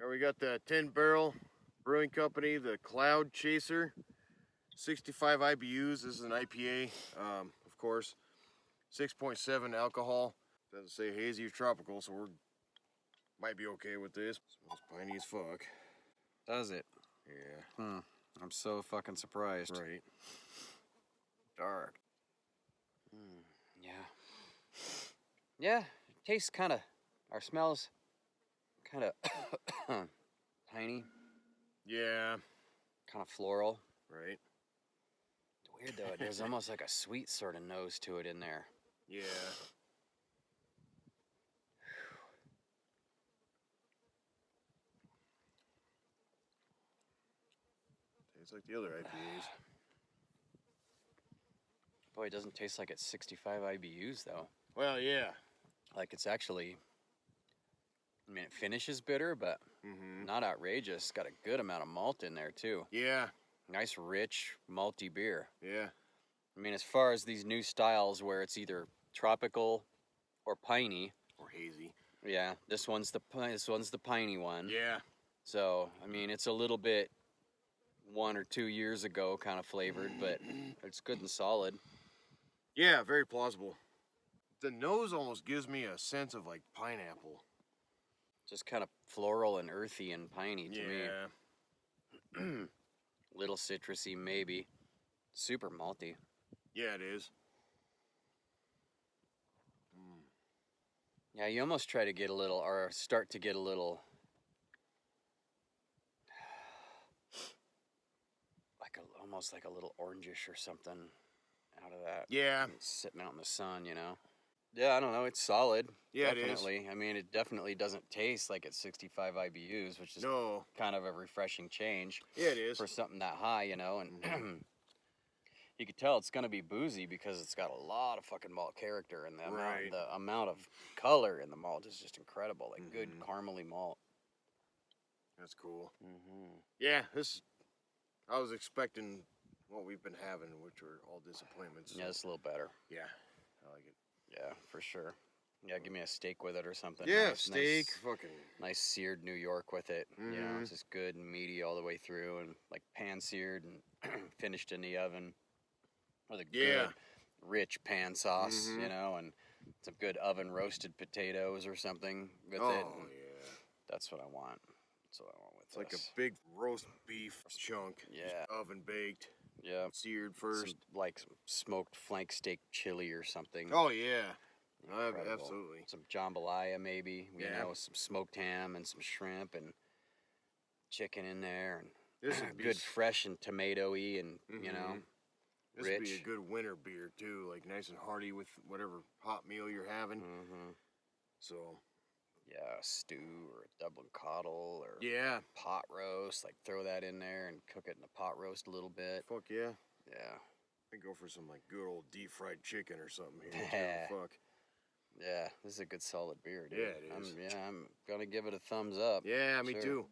Here we got the 10 Barrel Brewing Company, the Cloud Chaser, 65 IBUs. This is an IPA, of course, 6.7 alcohol. Doesn't say hazy or tropical, so we might be okay with this. Smells piney as fuck. Does it? Yeah. I'm so fucking surprised. Right. Dark. Yeah. Yeah, it tastes kind of, or smells kind of piney, Yeah. kind of floral. Right. Weird though, there's almost like a sweet sort of nose to it in there. Yeah. Tastes like the other IPAs. Boy, it doesn't taste like it's 65 IBUs though. Well, yeah. Like it's actually, I mean, it finishes bitter, but not outrageous. Got a good amount of malt in there too. Yeah. Nice, rich, malty beer. Yeah. I mean, as far as these new styles where it's either tropical or piney. Or hazy. Yeah, this one's the piney one. Yeah. So, I mean, it's a little bit 1 or 2 years ago kind of flavored, but it's good and solid. Yeah, very plausible. The nose almost gives me a sense of like pineapple. Just kind of floral and earthy and piney to Yeah. me. Little citrusy maybe. Super malty. Yeah, it is. Yeah, you almost try to get a little, or start to get a little, like almost like a little orangish or something out of that. Yeah. It's sitting out in the sun, you know. Yeah, I don't know. It's solid. Yeah, definitely. it is. I mean, it definitely doesn't taste like it's 65 IBUs, which is No. kind of a refreshing change. Yeah, it is. For something that high, you know, and you could tell it's gonna be boozy because it's got a lot of fucking malt character, and the amount of color in the malt is just incredible. Like good caramely malt. That's cool. Yeah, I was expecting what we've been having, which were all disappointments. Yeah, it's a little better. Yeah, I like it. Yeah, for sure. Yeah, give me a steak with it or something. Yeah, nice, steak, nice, fucking nice seared New York with it. You know, it's just good and meaty all the way through, and like pan seared and finished in the oven with a good, rich pan sauce. You know, and some good oven roasted potatoes or something with it. Oh And yeah, that's what I want. That's what I want with it's like this. a big roast beef chunk. Yeah. just oven baked. Yeah, Seared first. some smoked flank steak chili or something. Oh yeah, Incredible. absolutely. Some jambalaya maybe, you Yeah. know, with some smoked ham and some shrimp and chicken in there, and This would be good fresh and tomatoey and, you know, This would be a rich. good winter beer too, like nice and hearty with whatever hot meal you're having. So Yeah, a stew or a Dublin coddle or yeah, pot roast, like throw that in there and cook it in the pot roast a little bit. fuck yeah. Yeah, I go for some like good old deep fried chicken or something here. Yeah. Too. Fuck. yeah, this is a good solid beer, dude. Yeah, it is. I'm gonna give it a thumbs up. Yeah, me Sure. too.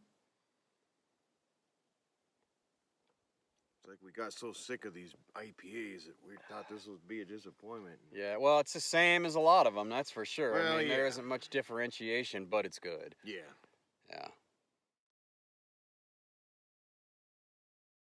It's like we got so sick of these IPAs that we thought this would be a disappointment. Yeah, well, it's the same as a lot of them, that's for sure. Well, I mean, there yeah. isn't much differentiation, but it's good. Yeah.